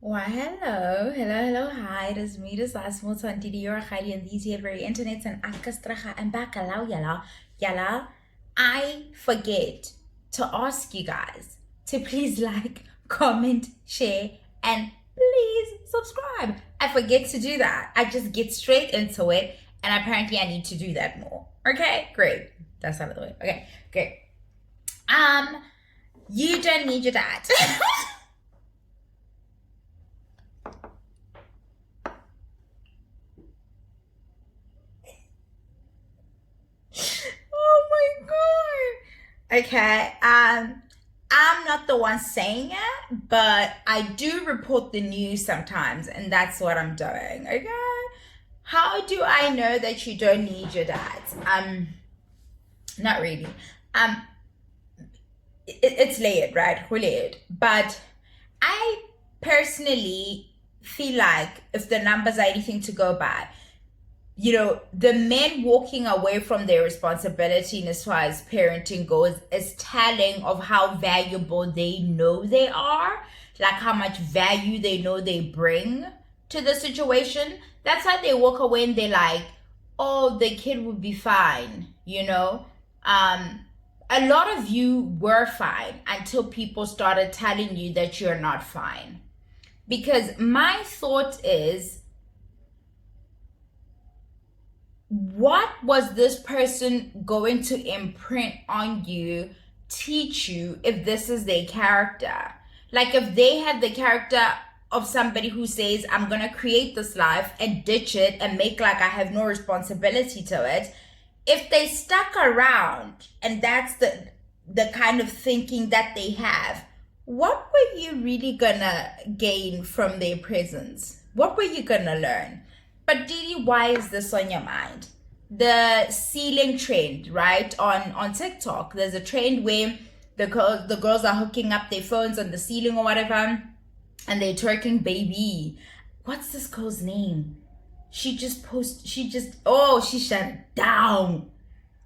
Why, hello, hi, it is me, this last month on DDR Heidi and these here very internet and akastracha and bakalau yala. I forget to ask you guys to please like, comment, share, and please subscribe. I forget to do that. I just get straight into it, and apparently I need to do that more. Okay, great. That's out of the way. Okay, great. You don't need your dad. Oh my god. Okay. I'm not the one saying it, but I do report the news sometimes, and that's what I'm doing. Okay. How do I know that you don't need your dad? Not really. Um, it's layered, right? Layered. But I personally feel like if the numbers are anything to go by, the men walking away from their responsibility in as far as parenting goes is telling of how valuable they know they are, like how much value they know they bring to the situation. That's how they walk away and they're like, oh, the kid would be fine. A lot of you were fine until people started telling you that you're not fine. Because my thought is, what was this person going to imprint on you, teach you, if this is their character? Like, if they had the character of somebody who says, I'm gonna create this life and ditch it and make like I have no responsibility to it, if they stuck around and that's the kind of thinking that they have, what were you really gonna gain from their presence? What were you gonna learn? But Didi, why is this on your mind? The ceiling trend, right? On TikTok, there's a trend where the girls are hooking up their phones on the ceiling or whatever, and they're twerking, baby. What's this girl's name? She shut it down.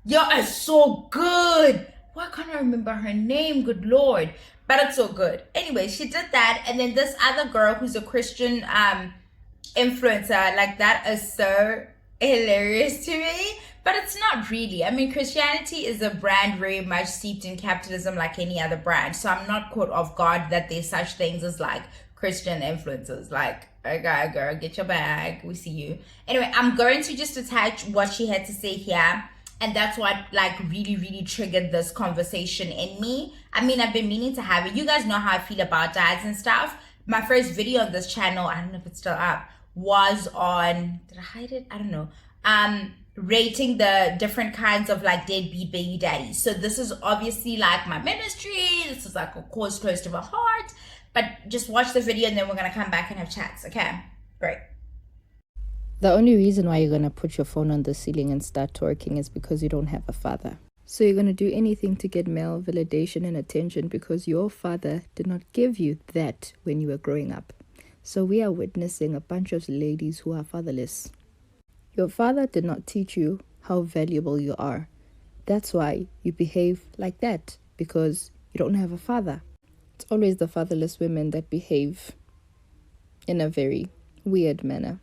Yo, it's so good. Why can't I remember her name? Good Lord. But it's so good. Anyway, she did that. And then this other girl who's a Christian influencer, like, that is so hilarious to me. But it's not really. I mean, Christianity is a brand very much steeped in capitalism like any other brand. So I'm not caught off guard that there's such things as like Christian influencers. Like, okay, girl, get your bag. We see you. Anyway, I'm going to just attach what she had to say here. And that's what like really, really triggered this conversation in me. I mean, I've been meaning to have it. You guys know how I feel about dads and stuff. My first video on this channel, I don't know if it's still up, was on, did I hide it? I don't know. Rating the different kinds of like deadbeat baby daddies. So this is obviously like my ministry. This is like a cause close to my heart. But just watch the video and then we're gonna come back and have chats. Okay, great. The only reason why you're going to put your phone on the ceiling and start twerking is because you don't have a father. So you're going to do anything to get male validation and attention because your father did not give you that when you were growing up. So we are witnessing a bunch of ladies who are fatherless. Your father did not teach you how valuable you are. That's why you behave like that, because you don't have a father. It's always the fatherless women that behave in a very weird manner.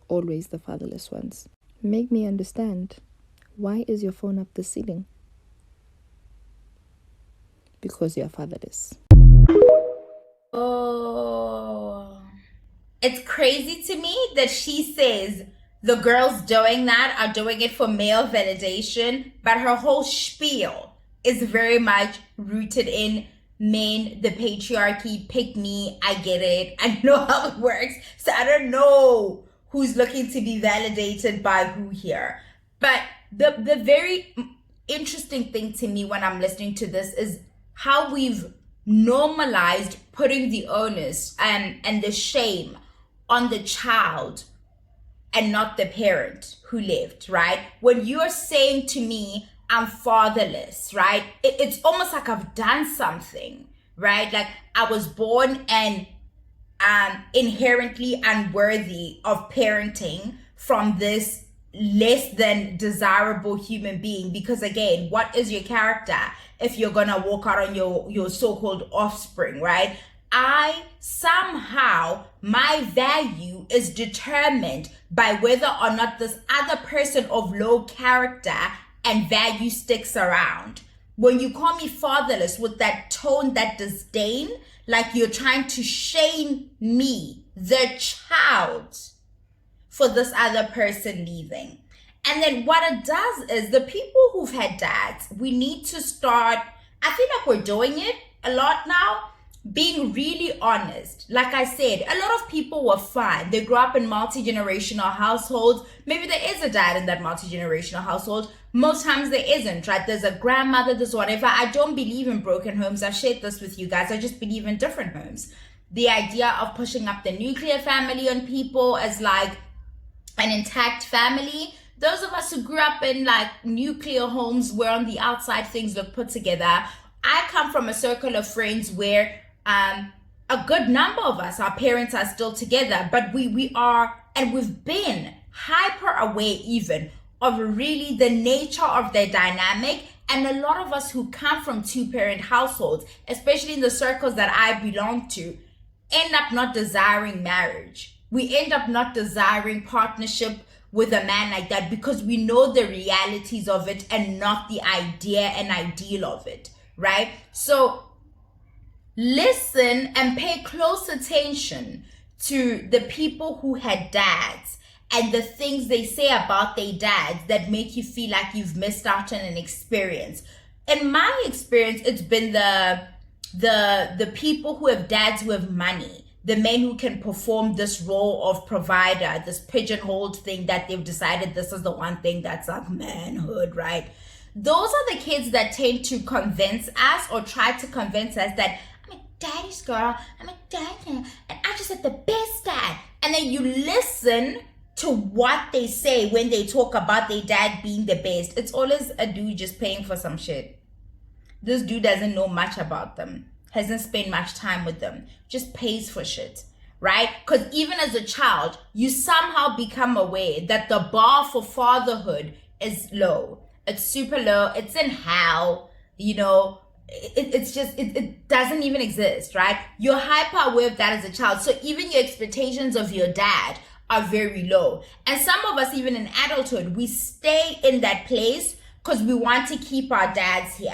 Always the fatherless ones. Make me understand. Why is your phone up the ceiling? Because you're fatherless. Oh, it's crazy to me that she says the girls doing that are doing it for male validation, but her whole spiel is very much rooted in men, the patriarchy, pick me, I get it, I know how it works, so I don't know who's looking to be validated by who here. But the very interesting thing to me when I'm listening to this is how we've normalized putting the onus and the shame on the child and not the parent who lived, right? When you're saying to me, I'm fatherless, right? It's almost like I've done something, right? Like I was born and inherently unworthy of parenting from this less than desirable human being. Because again, what is your character if you're gonna walk out on your so-called offspring, right? my value is determined by whether or not this other person of low character and value sticks around. When you call me fatherless with that tone, that disdain, like you're trying to shame me, the child, for this other person leaving. And then what it does is the people who've had dads, we need to start, I feel like we're doing it a lot now, being really honest. Like I said, a lot of people were fine. They grew up in multi-generational households. Maybe there is a dad in that multi-generational household. Most times there isn't, right? There's a grandmother, there's whatever. I don't believe in broken homes. I've shared this with you guys. I just believe in different homes. The idea of pushing up the nuclear family on people as like an intact family. Those of us who grew up in like nuclear homes where on the outside things look put together. I come from a circle of friends where a good number of us, our parents are still together, but we are, and we've been hyper aware even of really the nature of their dynamic. And a lot of us who come from two-parent households, especially in the circles that I belong to, end up not desiring marriage. We end up not desiring partnership with a man like that because we know the realities of it and not the idea and ideal of it, right? So listen and pay close attention to the people who had dads and the things they say about their dads that make you feel like you've missed out on an experience. In my experience, it's been the people who have dads who have money, the men who can perform this role of provider, this pigeonholed thing that they've decided this is the one thing that's like manhood, right? Those are the kids that tend to convince us or try to convince us that I'm a daddy's girl, I'm a dad, and I just had the best dad. And then you listen to what they say when they talk about their dad being the best. It's always a dude just paying for some shit. This dude doesn't know much about them, hasn't spent much time with them, just pays for shit, right? Because even as a child, you somehow become aware that the bar for fatherhood is low. It's super low. It's in hell, you know. It doesn't even exist, right? You're hyper aware of that as a child. So even your expectations of your dad are very low. And some of us, even in adulthood, we stay in that place because we want to keep our dads here,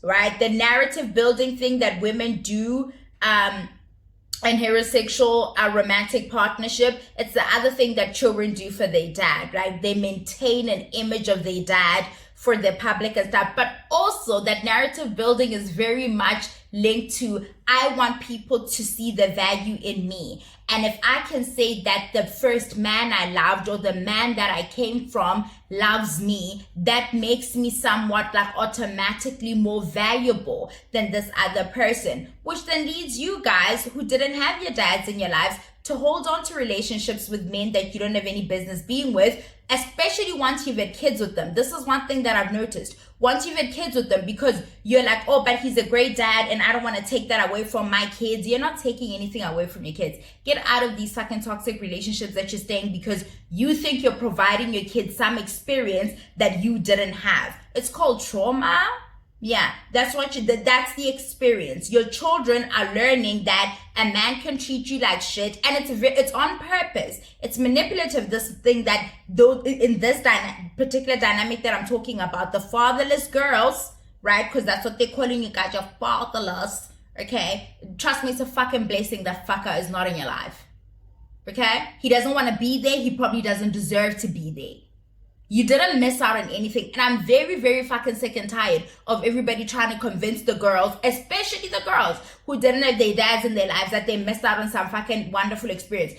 right? The narrative building thing that women do in heterosexual romantic partnership, it's the other thing that children do for their dad, right? They maintain an image of their dad for the public and stuff, but also that narrative building is very much linked to, I want people to see the value in me. And if I can say that the first man I loved or the man that I came from loves me, that makes me somewhat like automatically more valuable than this other person, which then leads you guys who didn't have your dads in your lives to hold on to relationships with men that you don't have any business being with, especially once you've had kids with them. This is one thing that I've noticed. Once you've had kids with them, because you're like, oh, but he's a great dad and I don't want to take that away from my kids. You're not taking anything away from your kids. Get out of these fucking toxic relationships that you're staying because you think you're providing your kids some experience that you didn't have. It's called trauma. Yeah, that's that's the experience. Your children are learning that a man can treat you like shit, and it's on purpose. It's manipulative. This thing that though in this particular dynamic that I'm talking about, the fatherless girls, right? Because that's what they're calling you guys. You're fatherless. Okay, trust me, it's a fucking blessing that fucker is not in your life. Okay, he doesn't want to be there. He probably doesn't deserve to be there. You didn't miss out on anything. And I'm very, very fucking sick and tired of everybody trying to convince the girls, especially the girls who didn't have their dads in their lives, that they missed out on some fucking wonderful experience.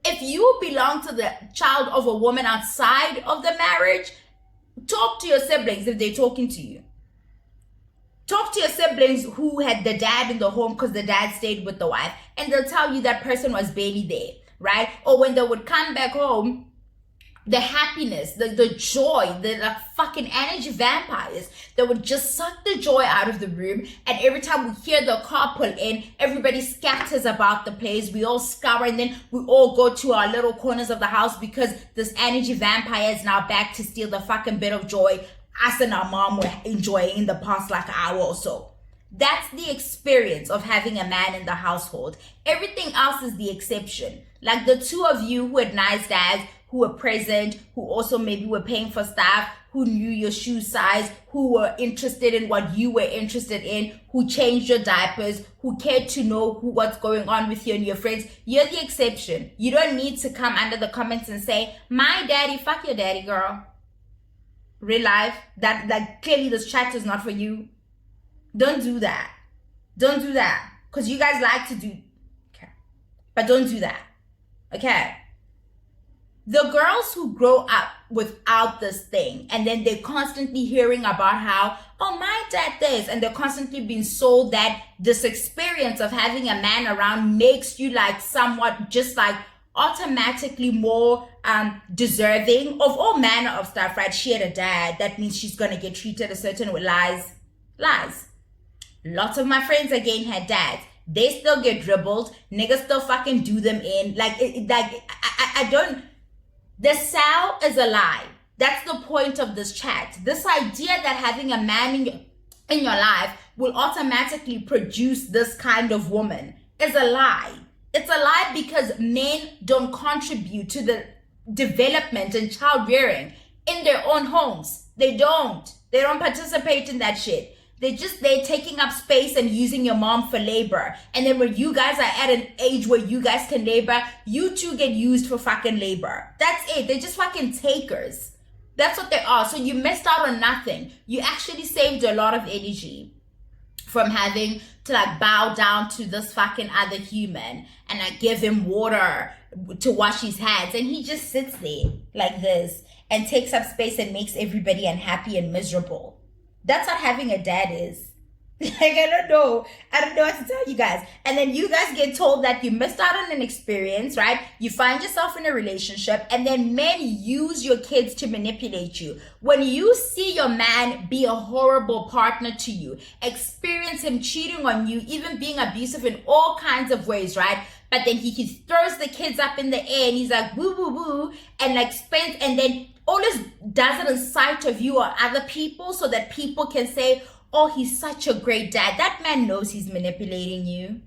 If you belong to the child of a woman outside of the marriage, talk to your siblings if they're talking to you. Talk to your siblings who had the dad in the home because the dad stayed with the wife, and they'll tell you that person was barely there, right? Or when they would come back home, the happiness, the joy, the fucking energy vampires that would just suck the joy out of the room. And every time we hear the car pull in, everybody scatters about the place. We all scour and then we all go to our little corners of the house because this energy vampire is now back to steal the fucking bit of joy us and our mom were enjoying in the past like hour or so. That's the experience of having a man in the household. Everything else is the exception. Like the two of you who had nice dads, who were present, who also maybe were paying for stuff, who knew your shoe size, who were interested in what you were interested in, who changed your diapers, who cared to know what's going on with you and your friends. You're the exception. You don't need to come under the comments and say, my daddy, fuck your daddy, girl. Real life, that clearly this chat is not for you. Don't do that. Don't do that. Because you guys like to do, okay. But don't do that. Okay. The girls who grow up without this thing, and then they're constantly hearing about how, oh, my dad this, and they're constantly being sold that this experience of having a man around makes you like somewhat just like automatically more deserving of all manner of stuff, right? She had a dad, that means she's gonna get treated a certain way. Lies. Lots of my friends again had dads. They still get dribbled. Niggas still fucking do them in. I don't. The sow is a lie. That's the point of this chat. This idea that having a man in your life will automatically produce this kind of woman is a lie. It's a lie because men don't contribute to the development and child rearing in their own homes. They don't participate in that shit. They're taking up space and using your mom for labor. And then when you guys are at an age where you guys can labor, you two get used for fucking labor. That's it. They're just fucking takers. That's what they are. So you missed out on nothing. You actually saved a lot of energy from having to like bow down to this fucking other human and like give him water to wash his hands. And he just sits there like this and takes up space and makes everybody unhappy and miserable. That's what having a dad is. Like, I don't know what to tell you guys. And then you guys get told that you missed out on an experience, right? You find yourself in a relationship, and then men use your kids to manipulate you. When you see your man be a horrible partner to you, experience him cheating on you, even being abusive in all kinds of ways, right? But then he throws the kids up in the air and he's like, woo, woo, woo, and like spends, and then always does it in sight of you or other people so that people can say, oh, he's such a great dad. That man knows he's manipulating you.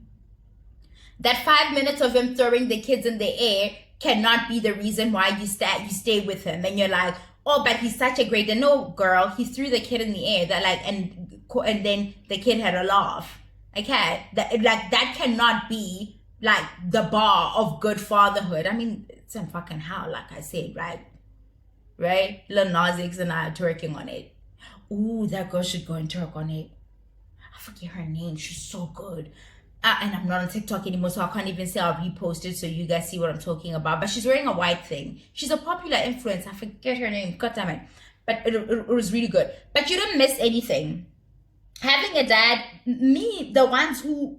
That 5 minutes of him throwing the kids in the air cannot be the reason why you stay with him. And you're like, oh, but he's such a great dad. No, girl, he threw the kid in the air. That like, and then the kid had a laugh. Okay, that cannot be like the bar of good fatherhood. I mean, it's in fucking hell, like I said, right? Right? Lil Nas X and I are twerking on it. Ooh, that girl should go and twerk on it. I forget her name. She's so good. And I'm not on TikTok anymore, so I can't even say I'll repost it so you guys see what I'm talking about. But she's wearing a white thing. She's a popular influencer. I forget her name. God damn it. But it was really good. But you didn't miss anything. Having a dad, the ones who...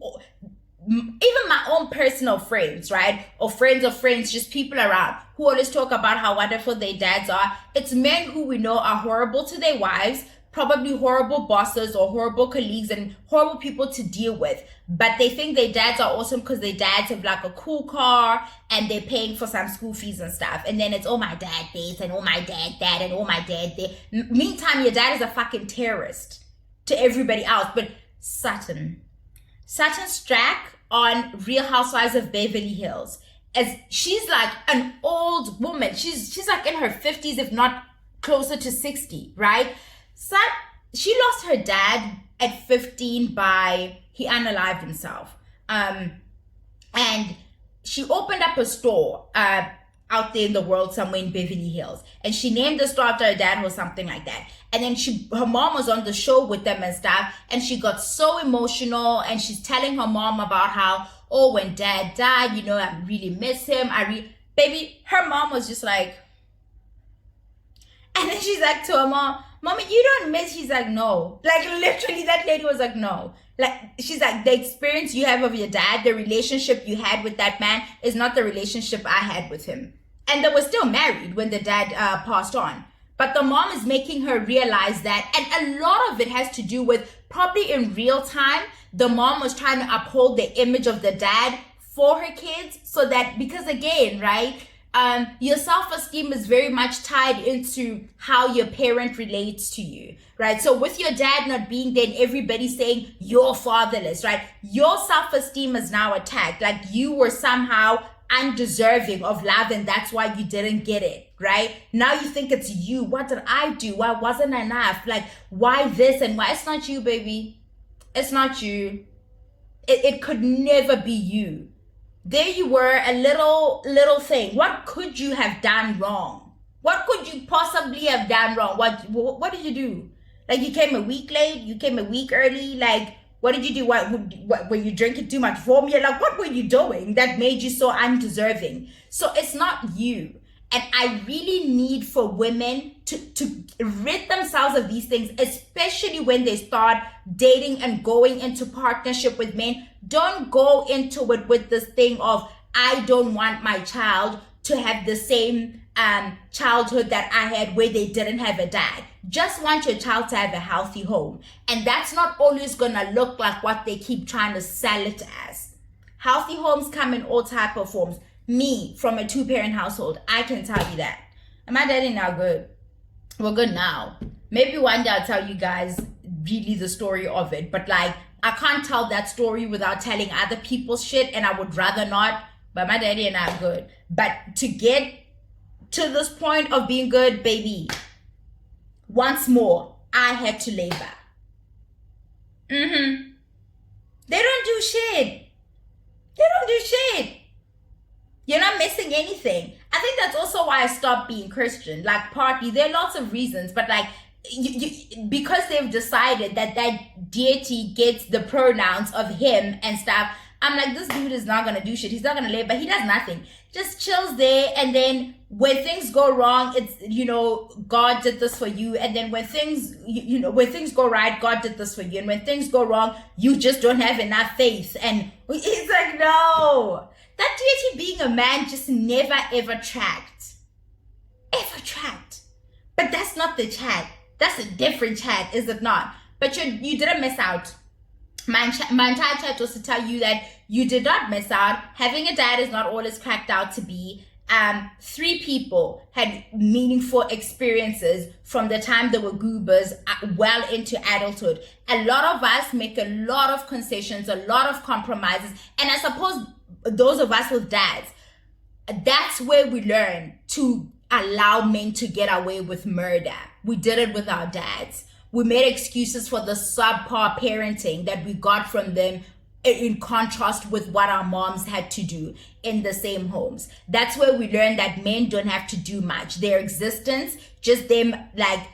even my own personal friends, right? Or friends of friends, just people around who always talk about how wonderful their dads are. It's men who we know are horrible to their wives, probably horrible bosses or horrible colleagues and horrible people to deal with. But they think their dads are awesome because their dads have like a cool car and they're paying for some school fees and stuff. And then it's, oh, my dad this and oh, my dad that and oh, my dad there. Meantime, your dad is a fucking terrorist to everybody else. But Sutton Strack on Real Housewives of Beverly Hills, as she's like an old woman. She's like in her 50s, if not closer to 60, right? So she lost her dad at 15 by he unalived himself. And she opened up a store out there in the world somewhere in Beverly Hills. And she named the store after her dad or something like that. And then her mom was on the show with them and stuff. And she got so emotional. And she's telling her mom about how, oh, when dad died, you know, I really miss him. Baby, her mom was just like, and then she's like to her mom, Mommy, you don't miss? She's like, no. Like, literally, that lady was like, no. Like, she's like, the experience you have of your dad, the relationship you had with that man is not the relationship I had with him. And they were still married when the dad passed on. But the mom is making her realize that, and a lot of it has to do with probably in real time, the mom was trying to uphold the image of the dad for her kids so that, because again, right, your self-esteem is very much tied into how your parent relates to you, right? So with your dad not being there and everybody saying you're fatherless, right? Your self-esteem is now attacked. Like you were somehow undeserving of love and that's why you didn't get it, right? Now you think it's you. What did I do? Why wasn't enough? Like, why this and why? It's not you, baby. It's not you. It could never be you. There you were, a little thing. What could you have done wrong? What could you possibly have done wrong? What did you do? Like you came a week late, you came a week early. Like what did you do? What were you drinking too much formula? Like what were you doing that made you so undeserving? So it's not you. And I really need for women to rid themselves of these things, especially when they start dating and going into partnership with men. Don't go into it with this thing of, I don't want my child to have the same childhood that I had where they didn't have a dad. Just want your child to have a healthy home. And that's not always gonna look like what they keep trying to sell it as. Healthy homes come in all type of forms. Me, from a 2-parent household, I can tell you that. And my daddy now good. We're good now. Maybe one day I'll tell you guys really the story of it. But like, I can't tell that story without telling other people's shit. And I would rather not. But my daddy and I are good. But to get to this point of being good, baby, once more, I had to labor. They don't do shit. They don't do shit. You're not missing anything. I think that's also why I stopped being Christian. Like partly, there are lots of reasons, but like because they've decided that that deity gets the pronouns of him and stuff. I'm like, this dude is not gonna do shit. He's not gonna live, but he does nothing. Just chills there, and then when things go wrong, it's God did this for you. And then when things when things go right, God did this for you. And when things go wrong, you just don't have enough faith. And it's like, no. That deity being a man just never ever tracked. Ever tracked. But that's not the chat. That's a different chat, is it not? But you didn't miss out. My entire chat was to tell you that you did not miss out. Having a dad is not all it's cracked out to be. 3 people had meaningful experiences from the time they were goobers well into adulthood. A lot of us make a lot of concessions, a lot of compromises. And I suppose those of us with dads, that's where we learn to allow men to get away with murder. We did it with our dads. We made excuses for the subpar parenting that we got from them in contrast with what our moms had to do in the same homes. That's where we learned that men don't have to do much. Their existence, just them, like,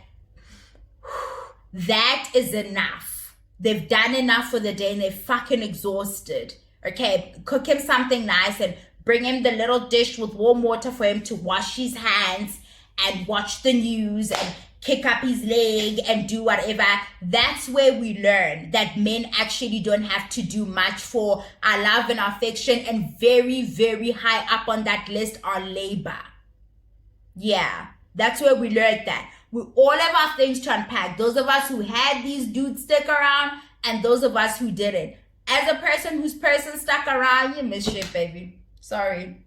that is enough. They've done enough for the day and they're fucking exhausted. Okay, cook him something nice and bring him the little dish with warm water for him to wash his hands and watch the news and kick up his leg and do whatever. That's where we learn that men actually don't have to do much for our love and affection, and very, very high up on that list are labor. Yeah, that's where we learned that. We all have our things to unpack. Those of us who had these dudes stick around and those of us who didn't. As a person whose person stuck around, you miss shit, baby. Sorry.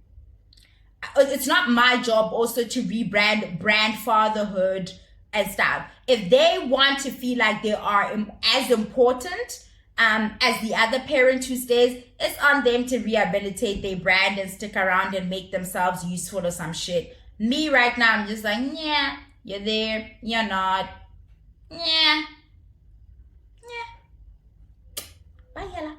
It's not my job also to brand fatherhood and stuff. If they want to feel like they are as important as the other parent who stays, it's on them to rehabilitate their brand and stick around and make themselves useful or some shit. Me right now, I'm just like, yeah, you're there, you're not. Yeah. Bye, Yella.